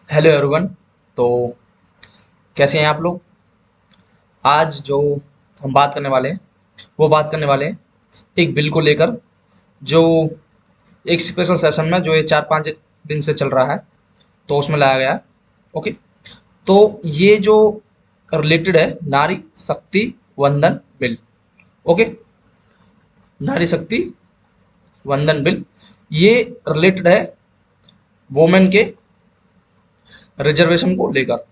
Hello everyone. तो कैसे हैं आप लोग। आज जो हम बात करने वाले हैं वो बात करने वाले हैं एक बिल को लेकर, जो एक स्पेशल सेशन में जो ये 4-5 दिन से चल रहा है तो उसमें लाया गया है। ओके। तो ये जो रिलेटेड है नारी शक्ति वंदन बिल। ओके। नारी शक्ति वंदन बिल ये रिलेटेड है वोमेन के रिजर्वेशन को लेकर।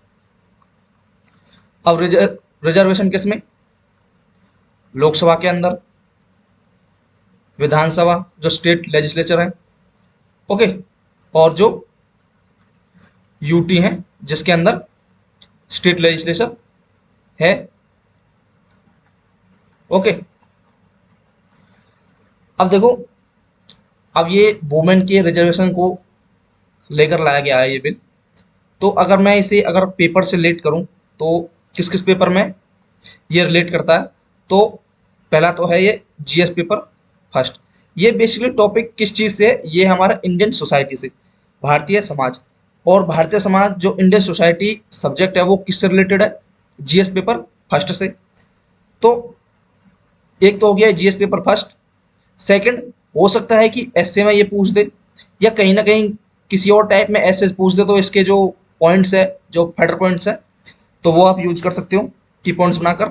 अब रिजर्वेशन किसमें? लोकसभा के अंदर, विधानसभा जो स्टेट लेजिस्लेचर है, ओके, और जो यूटी है जिसके अंदर स्टेट लेजिस्लेचर है। ओके। अब देखो, अब ये वुमेन के रिजर्वेशन को लेकर लाया गया है ये बिल। तो अगर मैं इसे अगर पेपर से रिलेट करूं तो किस किस पेपर में ये रिलेट करता है? तो पहला तो है ये जीएस पेपर फर्स्ट। ये बेसिकली टॉपिक किस चीज़ से है? ये हमारा इंडियन सोसाइटी से, भारतीय समाज। और भारतीय समाज जो इंडियन सोसाइटी सब्जेक्ट है वो किससे रिलेटेड है? जीएस पेपर फर्स्ट से। तो एक तो हो गया जीएस पेपर फर्स्ट। सेकंड, हो सकता है कि एसए में ये पूछ दे, या कहीं ना कहीं किसी और टाइप में ऐसे पूछ दे, तो इसके जो पॉइंट्स है, जो फेडर पॉइंट्स है, तो वो आप यूज कर सकते हो की पॉइंट्स बनाकर।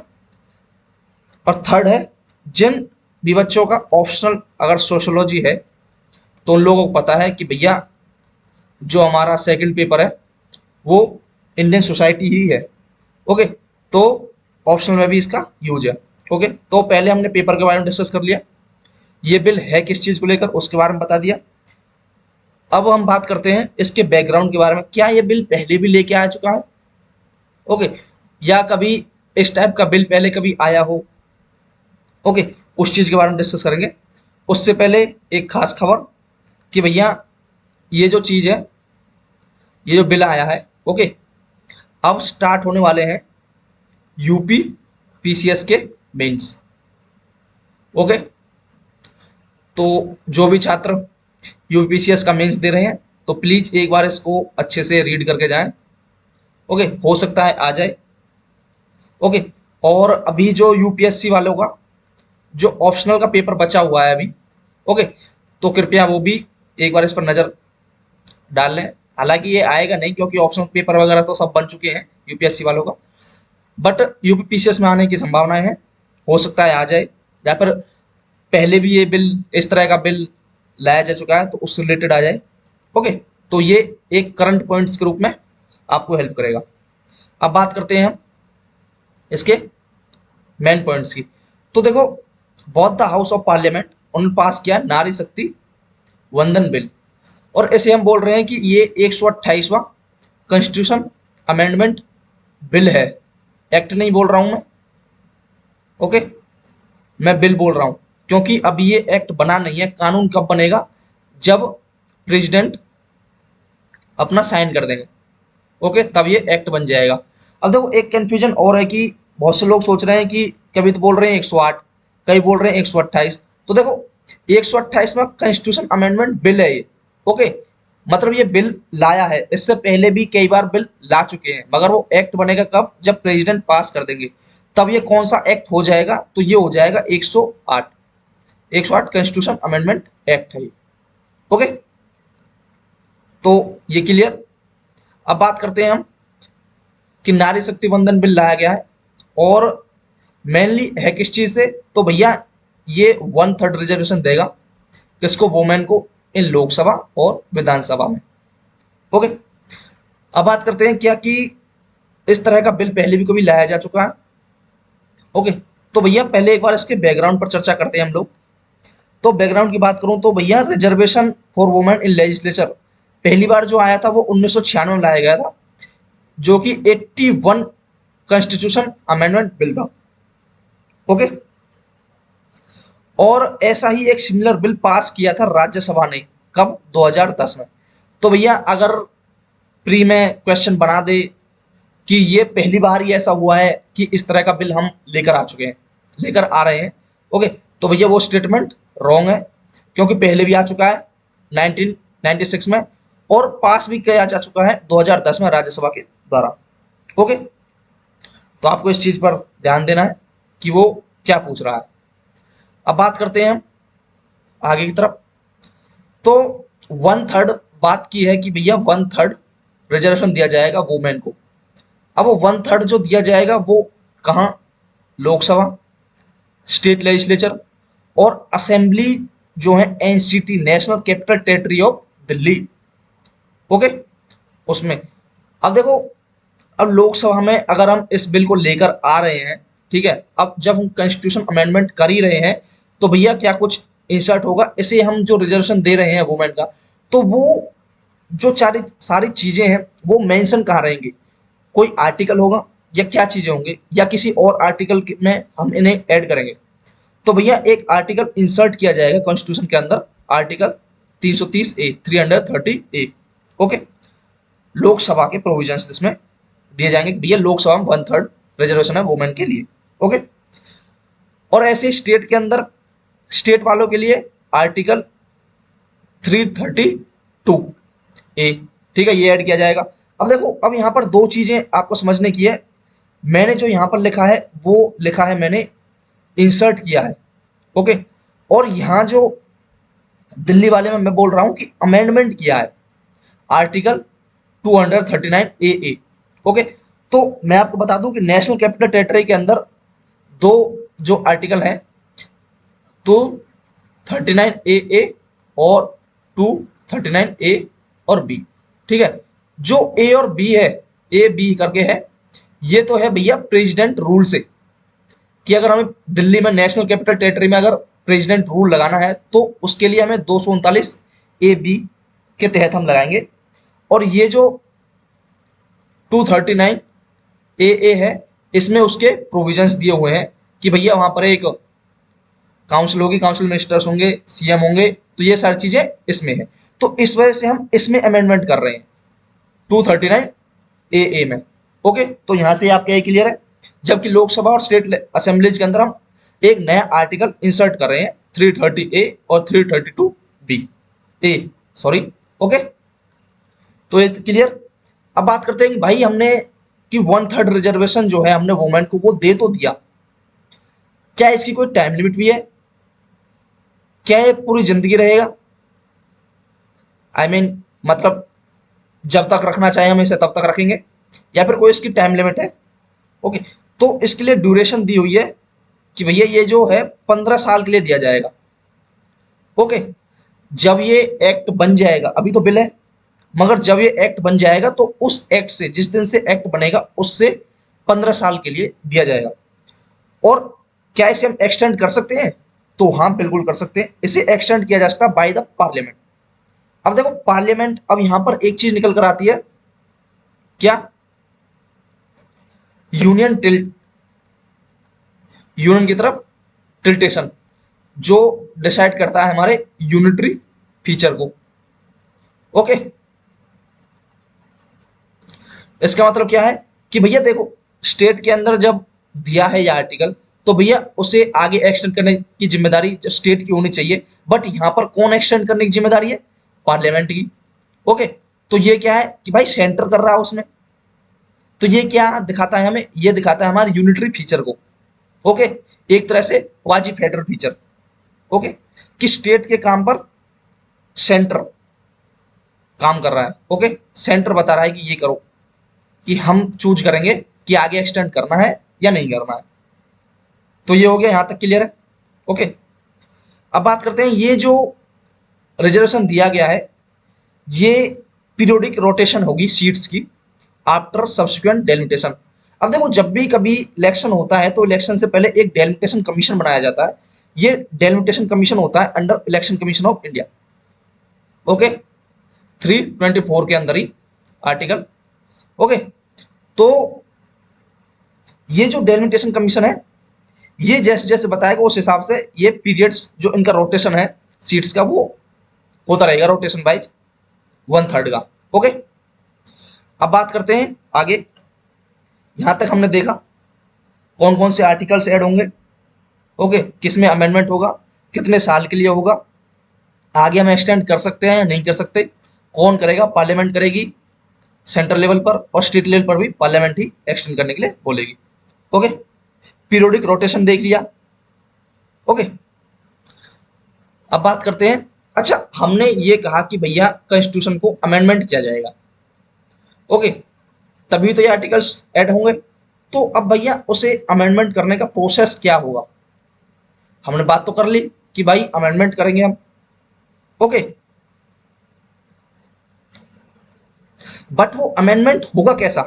और थर्ड है, जिन भी बच्चों का ऑप्शनल अगर सोशोलॉजी है तो उन लोगों को पता है कि भैया जो हमारा सेकंड पेपर है वो इंडियन सोसाइटी ही है। ओके। तो ऑप्शनल में भी इसका यूज है। ओके। तो पहले हमने पेपर के बारे में डिस्कस कर लिया, ये बिल है किस चीज़ को लेकर उसके बारे में बता दिया। अब हम बात करते हैं इसके बैकग्राउंड के बारे में। क्या ये बिल पहले भी लेके आ चुका है? ओके। या कभी इस टाइप का बिल पहले कभी आया हो? ओके। उस चीज़ के बारे में डिस्कस करेंगे। उससे पहले एक खास खबर कि भैया ये जो चीज़ है, ये जो बिल आया है, ओके, अब स्टार्ट होने वाले हैं यूपी पीसीएस के मेंस। ओके। तो जो भी छात्र यूपीसीएस का मेंस दे रहे हैं तो प्लीज़ एक बार इसको अच्छे से रीड करके जाएं। ओके। हो सकता है आ जाए। ओके। और अभी जो यूपीएससी वालों का जो ऑप्शनल का पेपर बचा हुआ है अभी, ओके, तो कृपया वो भी एक बार इस पर नज़र डाल लें। हालांकि ये आएगा नहीं क्योंकि ऑप्शनल पेपर वगैरह तो सब बन चुके हैं यूपीएससी वालों का, बट यूपी पीसीएस में आने की संभावनाएं हैं। हो सकता है आ जाए, या फिर पहले भी ये बिल, इस तरह का बिल लाया जा चुका है तो उससे रिलेटेड आ जाए। ओके। तो ये एक करंट पॉइंट्स के रूप में आपको हेल्प करेगा। अब बात करते हैं हम इसके मेन पॉइंट्स की। तो देखो, both the house of parliament उन्होंने पास किया नारी शक्ति वंदन बिल, और इसे हम बोल रहे हैं कि ये 128वां कॉन्स्टिट्यूशन अमेंडमेंट बिल है। एक्ट नहीं बोल रहा हूं मैं। ओके। मैं बिल बोल रहा हूं क्योंकि अब ये एक्ट बना नहीं है। कानून कब बनेगा? जब प्रेसिडेंट अपना साइन कर देंगे, ओके, तब ये एक्ट बन जाएगा। अब देखो, एक कंफ्यूजन और है कि बहुत से लोग सोच रहे हैं कि कभी तो बोल रहे हैं 108, कभी बोल रहे हैं 128। तो देखो, 128वां कॉन्स्टिट्यूशन अमेंडमेंट बिल है ये। ओके। मतलब ये बिल लाया है, इससे पहले भी कई बार बिल ला चुके हैं, मगर वो एक्ट बनेगा कब? जब प्रेसिडेंट पास कर देंगे, तब ये कौन सा एक्ट हो जाएगा? तो ये हो जाएगा 108। 108 कॉन्स्टिट्यूशन अमेंडमेंट एक्ट है ये। ओके। तो ये क्लियर। अब बात करते हैं हम कि नारी शक्ति वंदन बिल लाया गया है, और मेनली है किस चीज़ से? तो भैया ये 1/3 रिजर्वेशन देगा किसको? वुमेन को, इन लोकसभा और विधानसभा में। ओके। अब बात करते हैं क्या कि इस तरह का बिल पहले भी कभी लाया जा चुका है? ओके। तो भैया पहले एक बार इसके बैकग्राउंड पर चर्चा करते हैं हम लोग। तो बैकग्राउंड की बात करूं तो भैया reservation for women in legislature पहली बार जो आया था वो 1996 में लाया गया था, जो कि 81 कॉन्स्टिट्यूशन अमेंडमेंट बिल था। ओके। और ऐसा ही एक सिमिलर बिल पास किया था राज्यसभा ने, कब? 2010 में। तो भैया अगर प्री में क्वेश्चन बना दे कि ये पहली बार ही ऐसा हुआ है कि इस तरह का बिल हम लेकर आ चुके हैं, लेकर आ रहे हैं, ओके, तो भैया वो स्टेटमेंट रॉन्ग है, क्योंकि पहले भी आ चुका है 1996 में, और पास भी किया जा चुका है 2010 में राज्यसभा के द्वारा। ओके, तो आपको इस चीज पर ध्यान देना है कि वो क्या पूछ रहा है। अब बात करते हैं हम आगे की तरफ। तो 1/3 बात की है कि भैया 1/3 रिजर्वेशन दिया जाएगा वुमेन को। अब वो 1/3 जो दिया जाएगा वो कहाँ, लोकसभा, स्टेट लेजिस्लेचर और असेंबली जो है NCT, national capital territory of Delhi. Okay, उसमें अब देखो, अब लोकसभा में अगर हम इस बिल को लेकर आ रहे हैं, ठीक है, अब जब हम कॉन्स्टिट्यूशन अमेंडमेंट कर ही रहे हैं तो भैया क्या कुछ इंसर्ट होगा, इसे हम जो रिजर्वेशन दे रहे हैं वुमेन का, तो वो जो सारी सारी चीजें हैं वो मेंशन कहाँ रहेंगी, कोई आर्टिकल होगा या क्या चीजें होंगी या किसी और आर्टिकल में हम इन्हें ऐड करेंगे। तो भैया एक आर्टिकल इंसर्ट किया जाएगा कॉन्स्टिट्यूशन के अंदर, article 330A, 330A। Okay, Lok Sabha के प्रोविजंस इसमें दिए जाएंगे कि भैया लोकसभा में 1/3 रिजर्वेशन है वुमेन के लिए। ओके, और ऐसे स्टेट के अंदर स्टेट वालों के लिए आर्टिकल 332A, ठीक है, ये ऐड किया जाएगा। अब देखो, अब यहाँ पर दो चीजें आपको समझने की है। मैंने जो यहाँ पर लिखा है वो लिखा है मैंने इंसर्ट किया है। ओके, और यहाँ जो दिल्ली वाले में मैं बोल रहा हूँ कि अमेंडमेंट किया है आर्टिकल 239AA। ओके, तो मैं आपको बता दूं कि नेशनल कैपिटल टेरिटरी के अंदर दो जो आर्टिकल हैं, 239AA और 239A और B, ठीक है। जो A और B है, A B करके है, ये तो है भैया प्रेसिडेंट रूल से, कि अगर हमें दिल्ली में नेशनल कैपिटल टेरिटरी में अगर प्रेसिडेंट रूल लगाना है तो उसके लिए हमें 239AB के तहत हम लगाएंगे। और ये जो 239AA है, इसमें उसके प्रोविजंस दिए हुए हैं कि भैया वहां पर एक काउंसिल होगी, काउंसिल मिनिस्टर्स होंगे, सीएम होंगे, तो ये सारी चीजें इसमें है। तो इस वजह से हम इसमें अमेंडमेंट कर रहे हैं 239AA में। ओके, तो यहां से आपका ये क्लियर है। जबकि लोकसभा और स्टेट असेंबलीज के अंदर हम एक नया आर्टिकल इंसर्ट कर रहे हैं 330A और 332B ए, सॉरी। ओके, तो ये क्लियर। अब बात करते हैं कि भाई हमने कि 1/3 रिजर्वेशन जो है हमने वुमेन को वो दे तो दिया, क्या इसकी कोई टाइम लिमिट भी है, क्या ये पूरी जिंदगी रहेगा? आई मीन मतलब जब तक रखना चाहे हम इसे तब तक रखेंगे, या फिर कोई इसकी टाइम लिमिट है? ओके, तो इसके लिए ड्यूरेशन दी हुई है कि भैया ये जो है 15 साल के लिए दिया जाएगा। ओके, जब ये एक्ट बन जाएगा, अभी तो बिल है, मगर जब ये एक्ट बन जाएगा तो उस एक्ट से, जिस दिन से एक्ट बनेगा उससे 15 साल के लिए दिया जाएगा। और क्या इसे हम एक्सटेंड कर सकते हैं? तो हाँ, बिल्कुल कर सकते हैं। इसे एक्सटेंड किया जा सकता है बाय द पार्लियामेंट। अब देखो, पार्लियामेंट, अब यहां पर एक चीज निकल कर आती है, क्या? यूनियन टिल्ट, यूनियन की तरफ टिल्टेशन, जो डिसाइड करता है हमारे यूनिटरी फीचर को। ओके, इसका मतलब क्या है कि भैया देखो, स्टेट के अंदर जब दिया है ये आर्टिकल, तो भैया उसे आगे एक्सटेंड करने की जिम्मेदारी स्टेट की होनी चाहिए। बट यहां पर कौन एक्सटेंड करने की जिम्मेदारी है? पार्लियामेंट की। ओके, तो ये क्या है कि भाई सेंटर कर रहा है उसमें। तो ये क्या दिखाता है हमें? ये दिखाता है हमारे यूनिटरी फीचर को। ओके, एक तरह से क्वाजी फेडरल फीचर। ओके, कि स्टेट के काम पर सेंटर काम कर रहा है। ओके, सेंटर बता रहा है कि ये करो, कि हम चूज करेंगे कि आगे एक्सटेंड करना है या नहीं करना है। तो ये हो गया, यहां तक क्लियर है। ओके, अब बात करते हैं, ये जो रिजर्वेशन दिया गया है, ये पीरियोडिक रोटेशन होगी सीट्स की आफ्टर सब्सिक्वेंट डेलिमिटेशन। अब देखो, जब भी कभी इलेक्शन होता है तो इलेक्शन से पहले एक डेलिमिटेशन कमीशन बनाया जाता है। ये डेलिमिटेशन कमीशन होता है under election commission of India. Okay, 324 के अंदर ही आर्टिकल। ओके, तो ये जो डेलिमिटेशन कमीशन है, ये जैसे जैसे बताएगा उस हिसाब से ये पीरियड्स जो इनका रोटेशन है सीट्स का, वो होता रहेगा रोटेशन वाइज 1/3 का। ओके, अब बात करते हैं आगे। यहां तक हमने देखा कौन कौन से आर्टिकल्स ऐड होंगे। ओके, किसमें अमेंडमेंट होगा, कितने साल के लिए होगा, आगे हम एक्सटेंड कर सकते हैं या नहीं कर सकते। कौन करेगा? पार्लियामेंट करेगी सेंट्रल लेवल पर, और स्टेट लेवल पर भी पार्लियामेंट ही एक्सटेंड करने के लिए बोलेगी। ओके, पीरियोडिक रोटेशन देख लिया। ओके, अब बात करते हैं, अच्छा हमने ये कहा कि भैया कॉन्स्टिट्यूशन को अमेंडमेंट किया जाएगा। ओके, तभी तो ये आर्टिकल्स ऐड होंगे। तो अब भैया उसे अमेंडमेंट करने का प्रोसेस क्या होगा? हमने बात तो कर ली कि भाई अमेंडमेंट करेंगे हम। ओके, बट वो अमेंडमेंट होगा कैसा?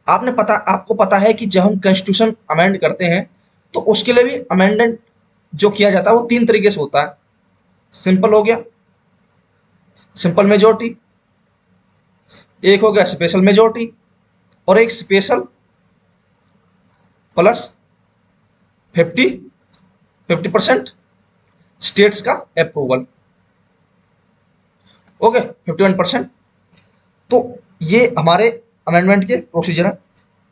आपको पता है कि जब हम कॉन्स्टिट्यूशन अमेंड करते हैं तो उसके लिए भी अमेंडमेंट जो किया जाता है वो तीन तरीके से होता है। सिंपल हो गया, सिंपल मेजोरिटी, एक हो गया स्पेशल मेजोरिटी, और एक स्पेशल प्लस 50% स्टेट्स का अप्रूवल। ओके, 51%। तो ये हमारे अमेंडमेंट के प्रोसीजर है।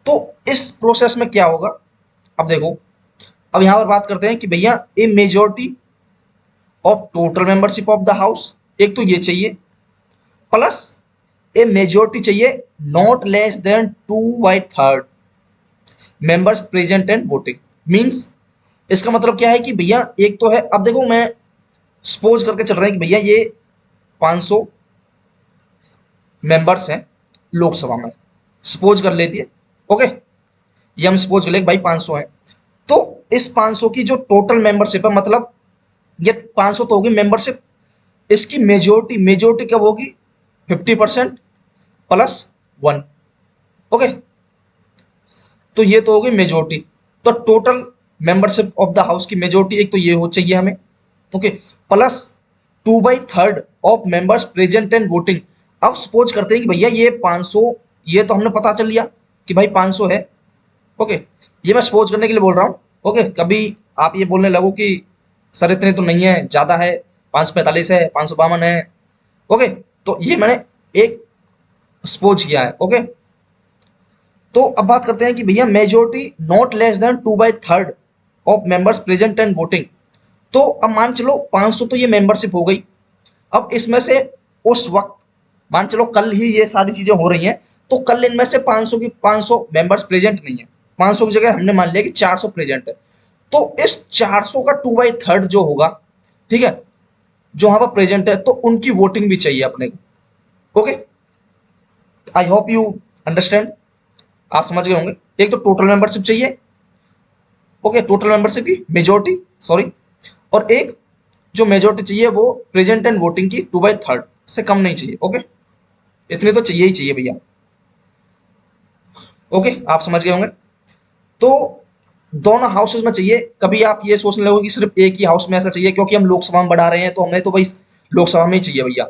तो इस प्रोसेस में क्या होगा? अब देखो, अब यहां पर बात करते हैं कि भैया ए majority of total membership of the house, एक तो ये चाहिए, प्लस ए मेजोरिटी चाहिए not less than 2/3 members present and voting. Means इसका मतलब क्या है कि भैया एक तो है, अब देखो मैं सपोज करके चल रहे हैं कि भैया ये 500 मेंबर्स हैं लोकसभा में, सपोज कर लेती है। ओके, ये हम सपोज कर ले भाई 500 हैं। तो इस 500 की जो टोटल मेंबरशिप है, मतलब ये 500 तो होगी मेंबरशिप, इसकी मेजोरिटी मेजोरिटी कब होगी? 50% प्लस 1। ओके, तो ये तो होगी मेजोरिटी। तो total membership of the house की मेजोरिटी एक तो ये हो चाहिए हमें। Okay, plus 2/3 of members present and voting. अब सपोज करते हैं कि भैया ये 500, ये तो हमने पता चल लिया कि भाई 500 है। ओके, ये मैं सपोज करने के लिए बोल रहा हूँ। ओके, कभी आप ये बोलने लगो कि सर इतने तो नहीं है, ज़्यादा है, 545 है, 552 है। ओके, तो ये मैंने एक सपोज किया है। ओके, तो अब बात करते हैं कि भैया majority not less than 2/3 of members present and voting. तो अब मान चलो 500 तो ये मेंबरशिप हो गई। अब इसमें से उस वक्त मान चलो कल ही ये सारी चीजें हो रही हैं, तो कल इनमें से 500 मेंबर्स प्रेजेंट नहीं है, 500 की जगह हमने मान लिया कि 400 प्रेजेंट है। तो इस 400 का 2/3 जो होगा, ठीक है, जो वहां पर प्रेजेंट है, तो उनकी वोटिंग भी चाहिए अपने को। Okay, I hope you understand, आप समझ गए होंगे। एक तो टोटल मेंबरशिप चाहिए, ओके, टोटल मेंबरशिप की मेजोरिटी, सॉरी, और एक जो मेजोरिटी चाहिए वो प्रेजेंट एंड वोटिंग की 2/3 से कम नहीं चाहिए। ओके, इतने तो चाहिए ही चाहिए भैया। ओके, आप समझ गए होंगे। तो दोनों हाउसेज में चाहिए। कभी आप ये सोचने लगोगे कि सिर्फ एक ही हाउस में ऐसा चाहिए क्योंकि हम लोकसभा में बढ़ा रहे हैं, तो हमें तो भाई लोकसभा में ही चाहिए भैया।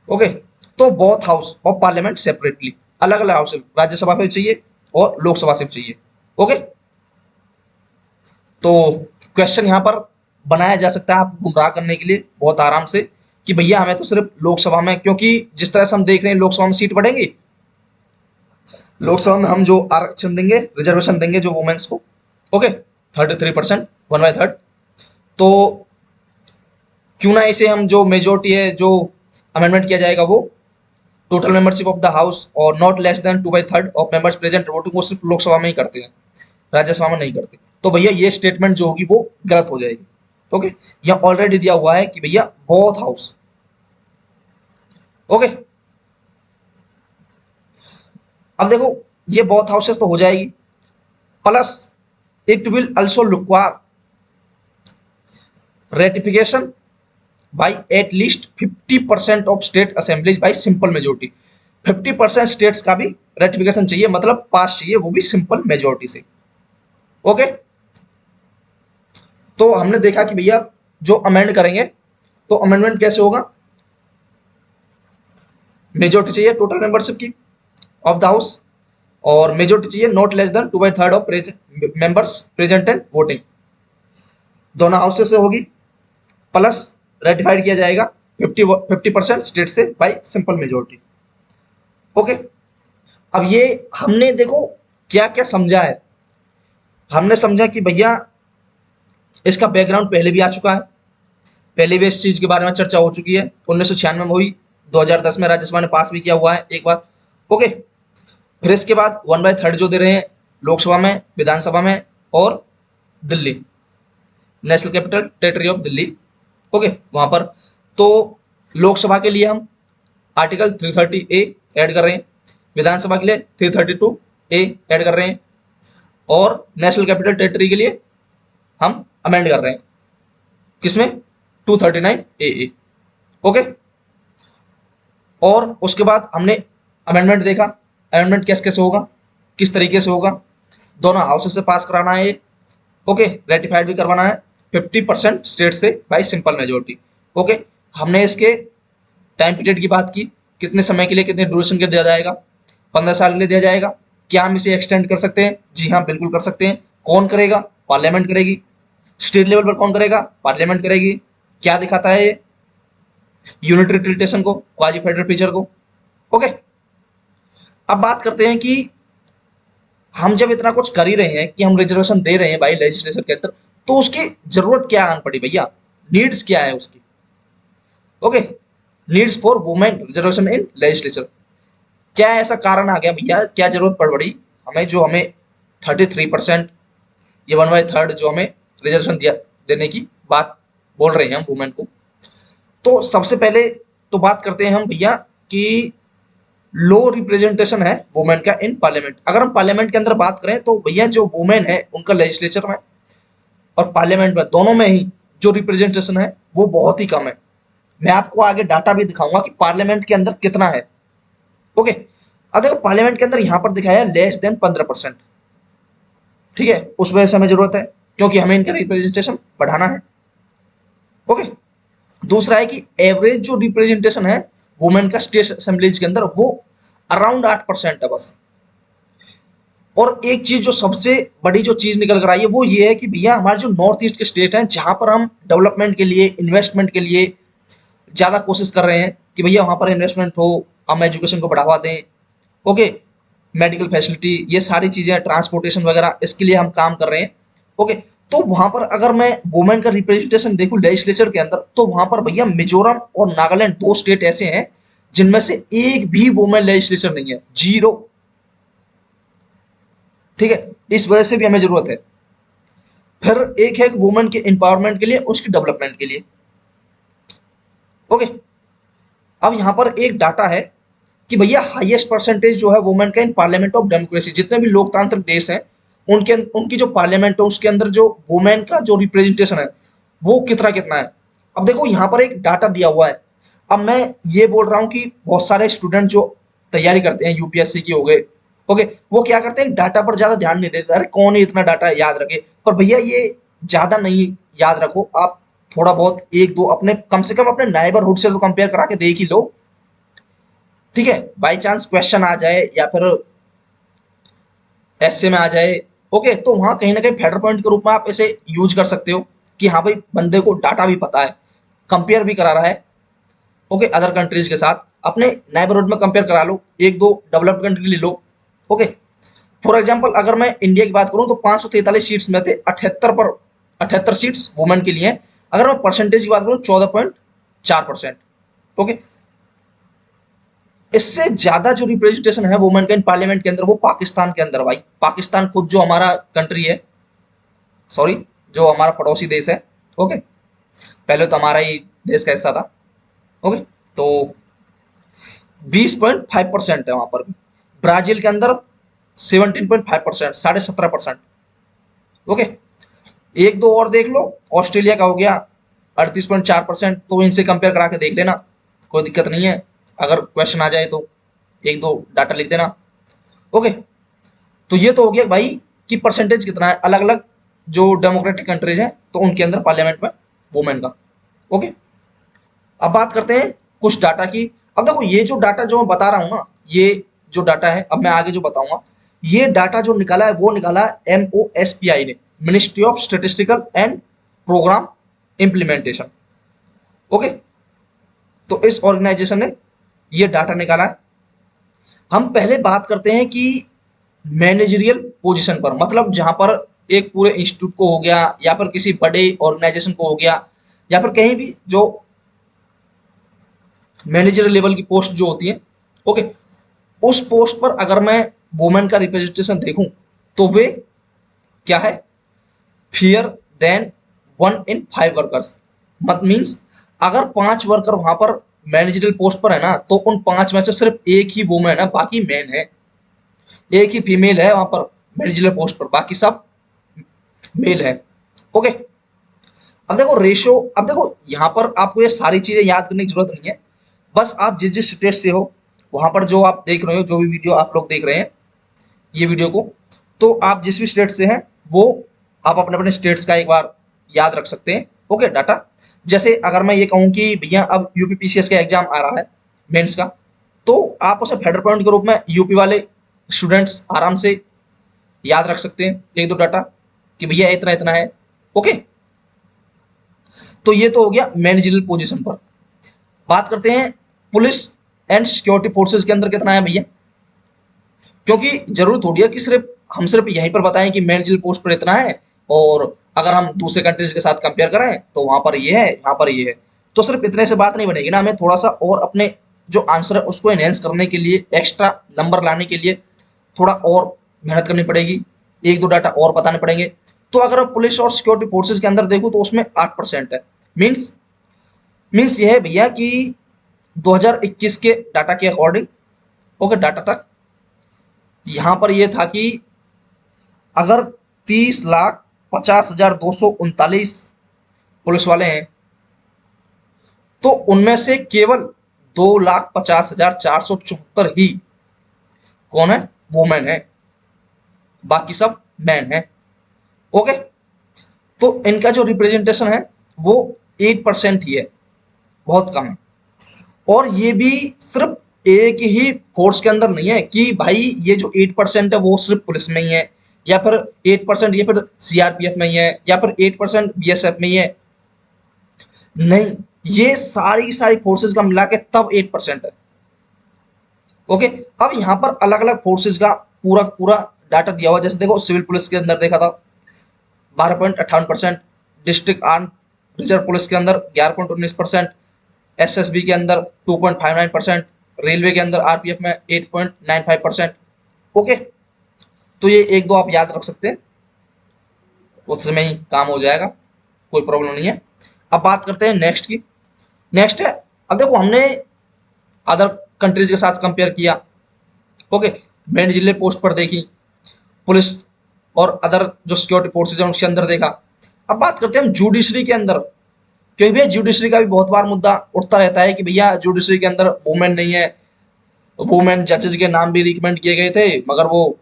ओके, तो both house of parliament separately, अलग अलग हाउस, राज्यसभा से चाहिए और लोकसभा से चाहिए। ओके, तो क्वेश्चन यहाँ पर बनाया जा सकता है आपको गुमराह करने के लिए बहुत आराम से कि भैया हमें तो सिर्फ लोकसभा में, क्योंकि जिस तरह से हम देख रहे हैं लोकसभा में सीट बढ़ेंगी, लोकसभा में हम जो आरक्षण देंगे, रिजर्वेशन देंगे जो वुमेन्स को, ओके, 33%, 1/3, तो क्यों ना इसे हम जो मेजोरिटी है जो अमेंडमेंट किया जाएगा वो total membership of the house और not less than 2/3 of members present voting, वो सिर्फ लोकसभा में ही करते हैं, राज्यसभा में नहीं करते। तो भैया ये स्टेटमेंट जो होगी वो गलत हो जाएगी। ओके, यहाँ ऑलरेडी दिया हुआ है कि भैया बोथ हाउस। ओके, अब देखो ये बोथ हाउसेस तो हो जाएगी, plus it will also require ratification by at least 50% of state assemblies by simple majority. 50% states का भी रेटिफिकेशन चाहिए, मतलब पास चाहिए, वो भी सिंपल मेजोरिटी से। ओके, तो हमने देखा कि भैया जो अमेंड करेंगे तो अमेंडमेंट कैसे होगा? मेजोरिटी चाहिए टोटल मेंबरशिप की ऑफ द हाउस, और मेजोरिटी चाहिए not less than 2/3 of members present and voting, दोनों हाउसेस से होगी, प्लस रेटिफाइड किया जाएगा 50% स्टेट से बाय सिंपल मेजोरिटी। ओके, अब ये हमने देखो क्या क्या समझा है। हमने समझा कि भैया इसका बैकग्राउंड पहले भी आ चुका है, पहले भी इस चीज के बारे में चर्चा हो चुकी है, 1996 में हुई, 2010 में राज्यसभा ने पास भी किया हुआ है एक बार। ओके, फिर इसके बाद 1/3 जो दे रहे हैं लोकसभा में, विधानसभा में और Delhi, national capital territory of Delhi. Okay, वहां पर तो लोकसभा के लिए हम आर्टिकल 330A ऐड कर रहे हैं, विधानसभा के लिए 332A ऐड कर रहे हैं और नेशनल कैपिटल टेरिटरी के लिए हम अमेंड कर रहे हैं किसमें, 239AA। ओके, और उसके बाद हमने अमेंडमेंट देखा, अमेंडमेंट कैसे कैसे होगा, किस तरीके से होगा, दोनों हाउसेस से पास कराना है ये। ओके, रेटिफाइड भी करवाना है 50% स्टेट से बाई सिंपल मेजोरिटी। ओके, हमने इसके टाइम पीरियड की बात की, कितने समय के लिए, कितने ड्यूरेशन के लिए दिया जाएगा, 15 साल के लिए दिया जाएगा। क्या हम इसे एक्सटेंड कर सकते हैं? जी हाँ, बिल्कुल कर सकते हैं। कौन करेगा? पार्लियामेंट करेगी। स्टेट लेवल पर कौन करेगा? पार्लियामेंट करेगी। क्या दिखाता है ये? यूनिटरी ट्रिटेशन को, क्वाजी फेडरल फीचर को। ओके, अब बात करते हैं कि हम जब इतना कुछ कर ही रहे हैं कि हम रिजर्वेशन दे रहे हैं भाई लेजिस्लेचर के अंदर, तो उसकी जरूरत क्या आन पड़ी भैया, नीड्स क्या है उसकी। Okay, needs for women reservation in legislature, क्या ऐसा कारण आ गया भैया, क्या जरूरत पड़ पड़ी हमें, जो हमें 33% ये 1/3 जो हमें रिजर्वेशन दिया देने की बात बोल रहे हैं हम वुमेन को। तो सबसे पहले तो बात करते हैं हम भैया कि लो रिप्रेजेंटेशन है वुमेन का इन पार्लियामेंट। अगर हम पार्लियामेंट के अंदर बात करें तो भैया जो वुमेन है उनका लेजिस्लेचर में और पार्लियामेंट में दोनों में ही जो रिप्रेजेंटेशन है वो बहुत ही कम है। मैं आपको आगे डाटा भी दिखाऊंगा कि पार्लियामेंट के अंदर कितना है। ओके, अब देखो पार्लियामेंट के अंदर यहां पर दिखाया है लेस देन 15%। ठीक है, उस वजह से हमें जरूरत है क्योंकि हमें इनका रिप्रेजेंटेशन बढ़ाना है। ओके, दूसरा है कि एवरेज जो रिप्रेजेंटेशन है वुमेन का स्टेट असेंबलीज के अंदर वो अराउंड 8% है बस। और एक चीज जो सबसे बड़ी जो चीज निकल कर आई है वो ये है कि भैया हमारे जो नॉर्थ ईस्ट के स्टेट हैं जहां पर हम डेवलपमेंट के लिए, इन्वेस्टमेंट के लिए ज्यादा कोशिश कर रहे हैं कि भैया वहां पर इन्वेस्टमेंट हो, हम एजुकेशन को बढ़ावा दें। ओके, मेडिकल फैसिलिटी, ये सारी चीजें, ट्रांसपोर्टेशन वगैरह, इसके लिए हम काम कर रहे हैं। ओके, तो वहां पर अगर मैं वुमेन का रिप्रेजेंटेशन देखूं लेजिस्लेचर के अंदर तो वहां पर भैया मिजोरम और नागालैंड 2 स्टेट ऐसे हैं जिनमें से एक भी वुमेन लेजिस्लेचर नहीं है, 0। ठीक है, इस वजह से भी हमें जरूरत है। फिर एक है वुमेन के एम्पावरमेंट के लिए, उसकी डेवलपमेंट के लिए। ओके, अब यहां पर एक डाटा है कि भैया हाईएस्ट परसेंटेज जो है वुमेन का इन पार्लियामेंट ऑफ डेमोक्रेसी, जितने भी लोकतांत्रिक देश हैं उनके उनकी जो पार्लियामेंट है उसके अंदर जो वुमेन का जो रिप्रेजेंटेशन है वो कितना कितना है। अब देखो यहाँ पर एक डाटा दिया हुआ है। अब मैं ये बोल रहा हूँ कि बहुत सारे स्टूडेंट जो तैयारी करते हैं यूपीएससी की हो गए, ओके, वो क्या करते हैं डाटा पर ज्यादा ध्यान नहीं देते, अरे कौन ही इतना डाटा याद रखे। पर भैया ये ज्यादा नहीं याद रखो आप, थोड़ा बहुत एक दो अपने कम से कम अपने नाइबरहुड से तो कंपेयर करा के देख ही लो। ठीक है, बाई चांस क्वेश्चन आ जाए या फिर ऐसे में आ जाए, ओके, तो वहां कहीं ना कहीं फेडर पॉइंट के रूप में आप इसे यूज कर सकते हो कि हाँ भाई बंदे को डाटा भी पता है, कंपेयर भी करा रहा है। ओके, अदर कंट्रीज के साथ अपने नाइबरहुड में कंपेयर करा लो, एक दो डेवलप्ड कंट्री ले लो। ओके, फॉर एग्जाम्पल अगर मैं इंडिया की बात करूं तो 543 सीट्स में थे 78 सीट्स वुमेन के लिए। अगर मैं परसेंटेज की बात करूं 14.4%। ओके, इससे ज्यादा जो रिप्रेजेंटेशन है वुमेन का इन पार्लियामेंट के अंदर वो पाकिस्तान के अंदर। भाई पाकिस्तान खुद जो हमारा कंट्री है, सॉरी जो हमारा पड़ोसी देश है, ओके, पहले तो हमारा ही देश का हिस्सा था। ओके, तो 20.5% है वहां पर भी। ब्राजील के अंदर 17.5%, 17.5%। ओके, एक दो और देख लो, ऑस्ट्रेलिया का हो गया 38.4%। तो इनसे कंपेयर करा के देख लेना, कोई दिक्कत नहीं है। अगर क्वेश्चन आ जाए तो एक दो डाटा लिख देना। ओके, तो ये तो हो गया भाई कि परसेंटेज कितना है अलग अलग जो डेमोक्रेटिक कंट्रीज हैं तो उनके अंदर पार्लियामेंट में वुमेन का। ओके, अब बात करते हैं कुछ डाटा की। अब देखो ये जो डाटा जो मैं बता रहा हूं ना, ये जो डाटा है अब मैं आगे जो बताऊंगा, ये डाटा जो निकाला है वो निकाला है MOSPI ने, ministry of statistical and programme implementation. Okay, तो इस ऑर्गेनाइजेशन ने ये डाटा निकाला है। हम पहले बात करते हैं कि मैनेजरियल पोजीशन पर, मतलब जहां पर एक पूरे इंस्टीट्यूट को हो गया या फिर किसी बड़े ऑर्गेनाइजेशन को हो गया या फिर कहीं भी जो मैनेजर लेवल की पोस्ट जो होती है, ओके, उस पोस्ट पर अगर मैं वुमेन का रिप्रेजेंटेशन देखूं तो वे क्या है, फियर देन 1 in 5 वर्कर्स। मत मीन्स अगर 5 वर्कर वहां पर मैनेजरियल पोस्ट पर है ना, तो उन 5 में से सिर्फ एक ही वुमेन है, बाकी मैन है, एक ही फीमेल है वहां पर मैनेजरियल पोस्ट पर, बाकी सब मेल है। ओके, अब देखो रेशो, अब देखो यहाँ पर आपको ये सारी चीजें याद करने की जरूरत नहीं है, बस आप जिस जिस स्टेट से हो वहां पर जो आप देख रहे हो, जो भी वीडियो आप लोग देख रहे हैं ये वीडियो को, तो आप जिस भी स्टेट से हैं वो आप अपने अपने स्टेट्स का एक बार याद रख सकते हैं। ओके, डाटा जैसे अगर मैं ये कहूँ कि भैया अब यूपीपीसीएस का एग्जाम आ रहा है मेंस का, तो आप उसे फेडरल पॉइंट के रूप में यूपी वाले स्टूडेंट्स आराम से याद रख सकते हैं एक दो डाटा कि भैया इतना इतना है। ओके, तो ये तो हो गया मैनेजरियल पोजीशन पर। बात करते हैं पुलिस एंड सिक्योरिटी फोर्सेस के अंदर कितना है भैया, क्योंकि जरूरत थोड़ी है कि सिर्फ यहीं पर बताएं कि मैनेजरियल पोस्ट पर इतना है, और अगर हम दूसरे कंट्रीज के साथ कंपेयर करें तो वहां पर ये है, यहाँ पर ये है, तो सिर्फ इतने से बात नहीं बनेगी ना, हमें थोड़ा सा और अपने जो आंसर है उसको एनहेंस करने के लिए, एक्स्ट्रा नंबर लाने के लिए थोड़ा और मेहनत करनी पड़ेगी, एक दो डाटा और बताने पड़ेंगे। तो अगर पुलिस और सिक्योरिटी फोर्सेज के अंदर देखूँ तो उसमें 8% है। मीन्स मीन्स ये है भैया कि 2021 के डाटा के अकॉर्डिंग, ओके, डाटा तक यहाँ पर ये था कि अगर 30,50,239 पुलिस वाले हैं तो उनमें से केवल 2,50,474 ही कौन है, वुमेन है, बाकी सब मैन है। ओके, तो इनका जो रिप्रेजेंटेशन है वो 8% ही है, बहुत कम है। और ये भी सिर्फ एक ही फोर्स के अंदर नहीं है कि भाई ये जो 8% है वो सिर्फ पुलिस में ही है, या फिर 8% ये फिर सीआरपीएफ में ही है, या फिर 8% बीएसएफ में ही है, नहीं, ये सारी सारी फोर्सेस का मिला के तब 8% है। ओके, अब यहाँ पर अलग अलग फोर्सेस का पूरा पूरा डाटा दिया हुआ, जैसे देखो सिविल पुलिस के अंदर देखा था 12.58%, डिस्ट्रिक्ट आर्म रिजर्व पुलिस के अंदर 11.19%, एसएसबी के अंदर 2.59%, रेलवे के अंदर आरपीएफ में 8.95%। ओके, तो ये एक दो आप याद रख सकते हैं, उसमें ही काम हो जाएगा, कोई प्रॉब्लम नहीं है। अब बात करते हैं नेक्स्ट की। नेक्स्ट है, अब देखो हमने अदर कंट्रीज के साथ कंपेयर किया, ओके, मैनेजरियल पोस्ट पर देखी, पुलिस और अदर जो सिक्योरिटी फोर्सेज है उसके अंदर देखा। अब बात करते हैं हम जुडिशरी के अंदर, क्योंकि भैया जुडिशरी का भी बहुत बार मुद्दा उठता रहता है कि भैया जुडिशरी के अंदर वुमेन नहीं है, वुमेन जजेस के नाम भी रिकमेंड किए गए थे मगर वो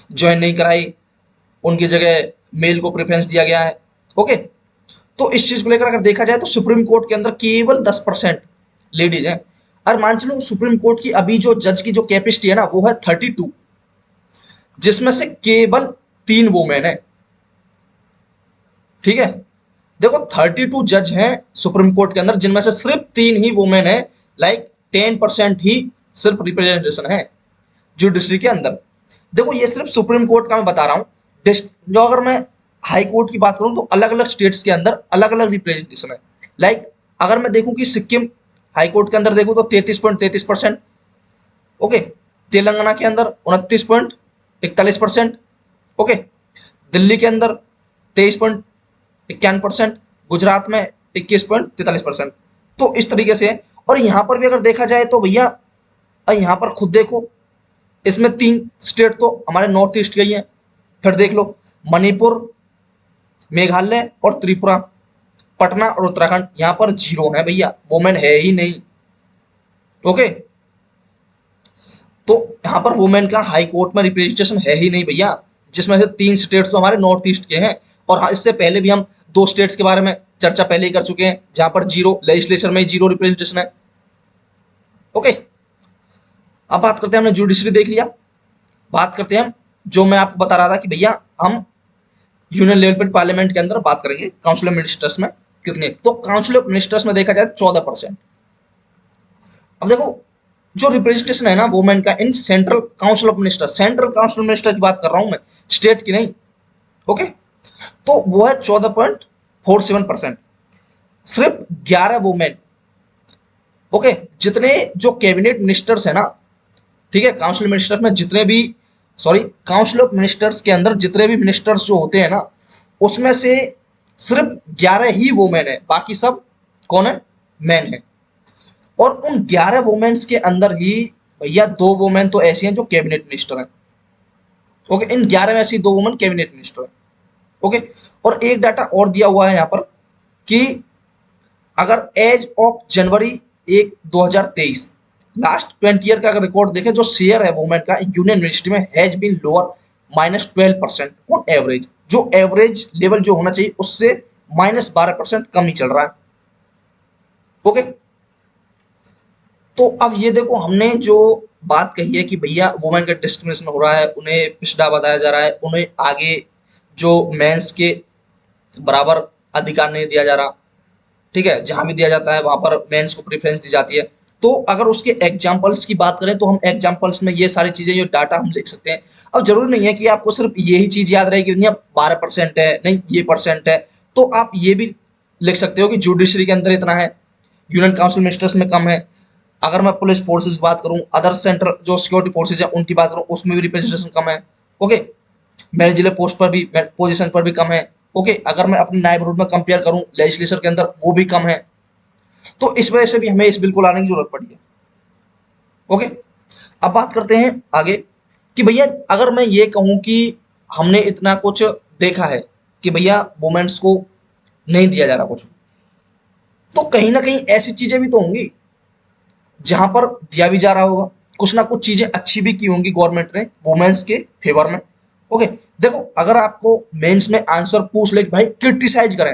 ज्वाइन नहीं कराई, उनकी जगह मेल को प्रेफरेंस दिया गया है। ओके, तो इस चीज को लेकर अगर देखा जाए तो सुप्रीम कोर्ट के अंदर केवल 10% लेडीज हैं। और मान चलो सुप्रीम कोर्ट की अभी जो जज की जो कैपेसिटी है ना वो है 32, जिसमें से केवल 3 वुमेन है। ठीक है, देखो 32 जज हैं सुप्रीम कोर्ट के अंदर, जिनमें से सिर्फ 3 ही वुमेन है, लाइक 10% ही सिर्फ रिप्रेजेंटेशन है जुडिशरी के अंदर। देखो ये सिर्फ सुप्रीम कोर्ट का मैं बता रहा हूँ, जो अगर मैं हाई कोर्ट की बात करूं तो अलग अलग स्टेट्स के अंदर अलग अलग रिप्रेजेंटेशन है। लाइक अगर मैं देखूं कि सिक्किम हाई कोर्ट के अंदर देखूं तो 33.33%, ओके, तेलंगाना के अंदर 29.41%, ओके, दिल्ली के अंदर 23.51%, गुजरात में 21.43%। तो इस तरीके से है। और यहाँ पर भी अगर देखा जाए तो भैया यहाँ पर खुद देखो, इसमें 3 स्टेट तो हमारे नॉर्थ ईस्ट के ही हैं, फिर देख लो मणिपुर, मेघालय और त्रिपुरा, पटना और उत्तराखंड, यहाँ पर 0 है भैया, वुमेन है ही नहीं। ओके, तो यहाँ पर वुमेन का हाई कोर्ट में रिप्रेजेंटेशन है ही नहीं भैया, जिसमें से 3 स्टेट्स तो हमारे नॉर्थ ईस्ट के हैं। और हाँ, इससे पहले भी हम 2 स्टेट्स के बारे में चर्चा पहले ही कर चुके हैं जहां पर 0 लेजिस्लेचर में 0 रिप्रेजेंटेशन है। ओके, अब बात करते हैं, हमने जुडिशरी देख लिया, बात करते हैं हम जो मैं आपको बता रहा था कि भैया हम यूनियन लेवल पर पार्लियामेंट के अंदर बात करेंगे काउंसिल ऑफ मिनिस्टर्स में कितने, तो काउंसिल ऑफ मिनिस्टर्स में देखा जाए 14%। अब देखो जो रिप्रेजेंटेशन है ना वुमेन का in central council of minister, central council of minister की बात कर रहा हूं मैं, स्टेट की नहीं। ओके, तो वो है 14.47%। सिर्फ 11 वुमेन, ओके, जितने जो कैबिनेट मिनिस्टर्स है ना, ठीक है, काउंसिल मिनिस्टर्स में जितने भी, सॉरी, काउंसिल ऑफ मिनिस्टर्स के अंदर जितने भी मिनिस्टर्स जो होते हैं ना, उसमें से सिर्फ 11 ही वुमेन है, बाकी सब कौन है, मैन है। और उन 11 वुमेन्स के अंदर ही भैया दो वुमेन तो ऐसी हैं जो कैबिनेट मिनिस्टर हैं, ओके, इन 11 में ऐसी दो वुमेन कैबिनेट मिनिस्टर हैं, ओके। और एक डाटा और दिया हुआ है यहाँ पर कि अगर एज ऑफ जनवरी 1 2023, लास्ट 20 ईयर का अगर रिकॉर्ड देखें, जो शेयर है वुमेन का यूनियन मिनिस्ट्री में has been lower -12% on average, जो एवरेज लेवल जो होना चाहिए उससे -12% कम ही चल रहा है, ओके। तो अब ये देखो, हमने जो बात कही है कि भैया वुमेन का डिस्क्रिमिनेशन हो रहा है, उन्हें पिछड़ा बताया जा रहा है, उन्हें आगे जो मेंस के बराबर अधिकार नहीं दिया जा रहा, ठीक है, जहां भी दिया जाता है वहां पर मेंस को प्रेफरेंस दी जाती है। तो अगर उसके एग्जाम्पल्स की बात करें तो हम एग्जाम्पल्स में ये सारी चीजें, ये डाटा हम लिख सकते हैं। अब जरूरी नहीं है कि आपको सिर्फ यही चीज याद रहेगी, नहीं 12% है, नहीं ये परसेंट है, तो आप ये भी लिख सकते हो कि जुडिशरी के अंदर इतना है, यूनियन काउंसिल मिनिस्टर्स में कम है। अगर मैं पुलिस फोर्सेज की बात करूं, अदर सेंट्रल जो सिक्योरिटी फोर्सेज है उनकी बात करूं, उसमें भी रिप्रेजेंटेशन कम है, ओके। मैनेजरियल पोस्ट पर भी, पोजीशन पर भी कम है, ओके। अगर मैं अपने नाइबरहुड में कंपेयर करूं लेजिस्लेचर के अंदर, वो भी कम है। तो इस वजह से भी हमें इस बिल को लाने की जरूरत पड़ी है, ओके। अब बात करते हैं आगे कि भैया अगर मैं ये कहूं कि हमने इतना कुछ देखा है कि भैया वुमेन्स को नहीं दिया जा रहा कुछ, तो कहीं ना कहीं ऐसी चीजें भी तो होंगी जहां पर दिया भी जा रहा होगा, कुछ ना कुछ चीजें अच्छी भी की होंगी गवर्नमेंट ने वुमेन्स के फेवर में, ओके। देखो, अगर आपको मेंस में आंसर पूछ ले कि भाई क्रिटिसाइज करें,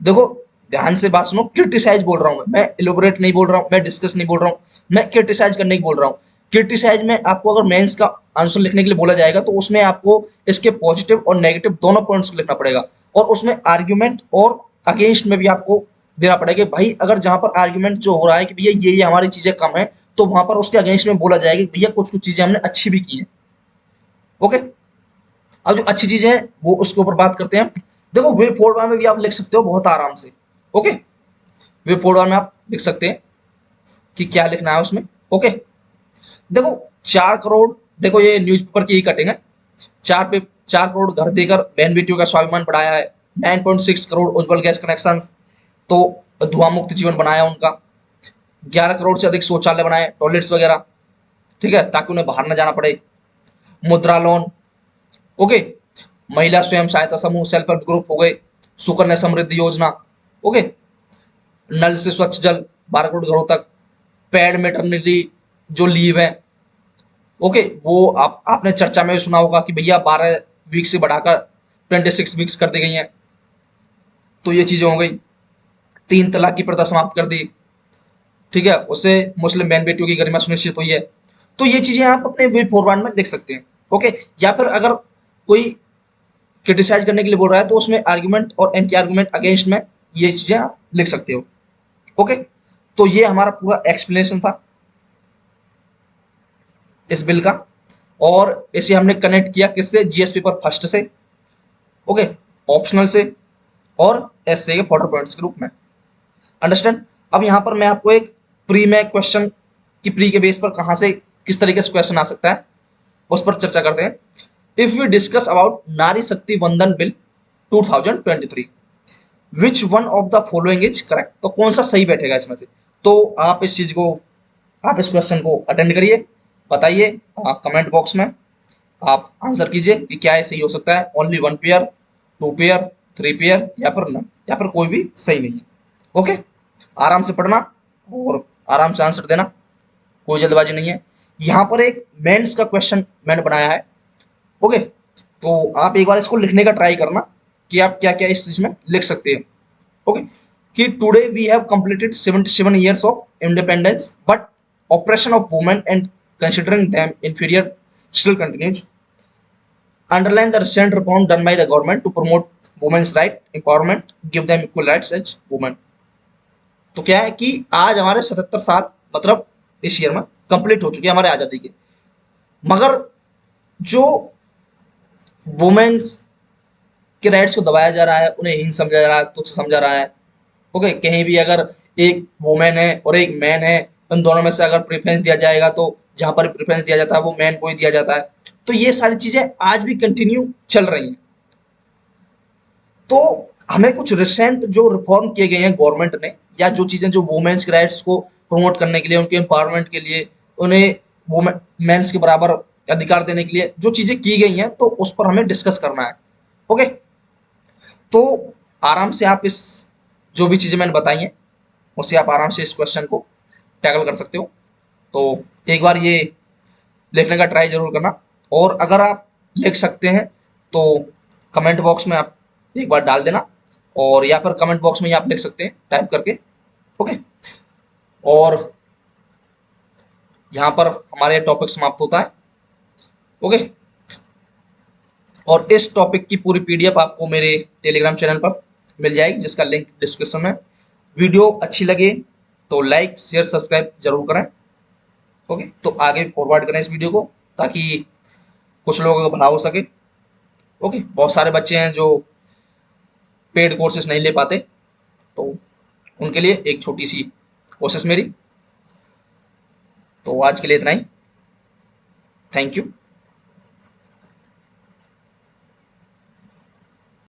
देखो ध्यान से बात सुनो, क्रिटिसाइज बोल रहा हूं मैं एलोबरेट नहीं बोल रहा हूं, मैं डिस्कस नहीं बोल रहा हूं, मैं क्रिटिसाइज करने की बोल रहा हूं। क्रिटिसाइज में आपको अगर मेंस का आंसर लिखने के लिए बोला जाएगा तो उसमें आपको इसके पॉजिटिव और नेगेटिव दोनों पॉइंट्स को लिखना पड़ेगा, और उसमें आर्ग्यूमेंट और अगेंस्ट में भी आपको देना पड़ेगा। भाई अगर जहां पर आर्ग्यूमेंट जो हो रहा है कि भैया ये हमारी चीजें कम है, तो वहां पर उसके अगेंस्ट में बोला जाएगा कि भैया कुछ कुछ चीजें हमने अच्छी भी की है, ओके। अब जो अच्छी चीजें हैं वो उसके ऊपर बात करते हैं। देखो वे फोर में भी आप लिख सकते हो बहुत आराम से, ओके। वे फोर में आप लिख सकते हैं कि क्या लिखना है उसमें, ओके। देखो 4 करोड़, देखो ये न्यूज़पेपर की ही कटिंग है। 4 करोड़ घर देकर बहन बेटियों का स्वाभिमान बढ़ाया है। 9.6 करोड़ उज्जवल गैस कनेक्शन, तो धुआं मुक्त जीवन बनाया उनका। 11 करोड़ से अधिक शौचालय बनाए, टॉयलेट्स वगैरह, ठीक है, ताकि उन्हें बाहर ना जाना पड़े। मुद्रा लोन, ओके। महिला स्वयं सहायता समूह, सेल्फ हेल्प ग्रुप हो गए। सुकन्या समृद्धि योजना, ओके। नल से स्वच्छ जल 12 करोड़ घरों तक। पेड मेटर्निटी जो लीव है, ओके, वो आपने चर्चा में भी सुना होगा कि भैया 12 वीक से बढ़ाकर 26 वीक्स कर दी गई हैं। तो ये चीजें हो गई। 3 तलाक की प्रथा समाप्त कर दी, ठीक है, उससे मुस्लिम बहन बेटियों की गरिमा सुनिश्चित हुई है। तो ये चीजें आप अपने वे फॉरवर्ड में लिख सकते हैं, ओके। या फिर अगर कोई क्रिटिसाइज करने के लिए बोल रहा है तो उसमें आर्गुमेंट और एंटी आर्गुमेंट अगेंस्ट में ये चीजें आप लिख सकते हो, ओके। तो ये हमारा पूरा एक्सप्लेनेशन था इस बिल का, और इसे हमने कनेक्ट किया किससे, जीएस पेपर फर्स्ट से, ओके, ऑप्शनल से, और एसए के 40 पॉइंट्स के रूप में, अंडरस्टैंड। अब यहाँ पर मैं आपको एक प्री में क्वेश्चन की प्री के बेस पर कहाँ से किस तरीके से क्वेश्चन आ सकता है उस पर चर्चा करते हैं। इफ वी डिस्कस अबाउट नारी शक्ति वंदन bill 2023, which one of the following is correct, तो कौन सा सही बैठेगा इसमें से। तो आप इस चीज को, आप इस क्वेश्चन को अटेंड करिए, बताइए कमेंट बॉक्स में, आप आंसर कीजिए कि क्या ये सही हो सकता है। ओनली 1 पेयर, 2 पेयर, 3 पेयर, या फिर न, या फिर कोई भी सही नहीं है, ओके। आराम से पढ़ना और आराम से आंसर देना, कोई जल्दबाजी नहीं है। यहाँ पर एक मेंस का क्वेश्चन मैंने बनाया है, ओके। तो आप एक बार इसको लिखने का ट्राई करना कि आप क्या क्या इस चीज में लिख सकते हैं, ओके। कि today we have completed 77 years of independence, but oppression of women and considering them inferior still continues. Underline the recent reform done by the government to promote women's right empowerment, give them equal rights as women. तो क्या है कि आज हमारे 77 साल, मतलब इस year में कंप्लीट हो चुके हैं हमारे आजादी के, मगर जो वुमेन्स के राइट्स को दबाया जा रहा है, उन्हें हीन समझा जा रहा है, तुच्छ समझा रहा है, ओके, कहीं भी अगर एक वुमेन है और एक मैन है, उन दोनों में से अगर प्रेफरेंस दिया जाएगा तो जहां पर प्रेफरेंस दिया जाता है वो मैन को ही दिया जाता है। तो ये सारी चीजें आज भी कंटिन्यू चल रही हैं। तो हमें कुछ रिसेंट जो रिफॉर्म किए गए हैं गवर्नमेंट ने, या जो चीजें जो वुमेन्स के राइट्स को प्रमोट करने के लिए, उनके एम्पावरमेंट के लिए, उन्हें वुमेन मेंस के बराबर अधिकार देने के लिए जो चीजें की गई हैं, तो उस पर हमें डिस्कस करना है। ओके, तो आराम से आप इस जो भी चीजें मैंने बताई हैं उससे आप आराम से इस क्वेश्चन को टैकल कर सकते हो। तो एक बार ये लिखने का ट्राई जरूर करना, और अगर आप लिख सकते हैं तो कमेंट बॉक्स में आप एक बार डाल देना, और या फिर कमेंट बॉक्स में ही आप लिख सकते हैं टाइप करके। ओके, और यहाँ पर हमारे टॉपिक समाप्त होता है। ओके, और इस टॉपिक की पूरी पीडीएफ आपको मेरे टेलीग्राम चैनल पर मिल जाएगी, जिसका लिंक डिस्क्रिप्शन में। वीडियो अच्छी लगे तो लाइक शेयर सब्सक्राइब जरूर करें। ओके, तो आगे फॉरवर्ड करें इस वीडियो को, ताकि कुछ लोगों का भला हो सके। ओके, बहुत सारे बच्चे हैं जो पेड कोर्सेज नहीं ले पाते, तो उनके लिए एक छोटी सी कोशिश मेरी। तो आज के लिए इतना ही। Thank you.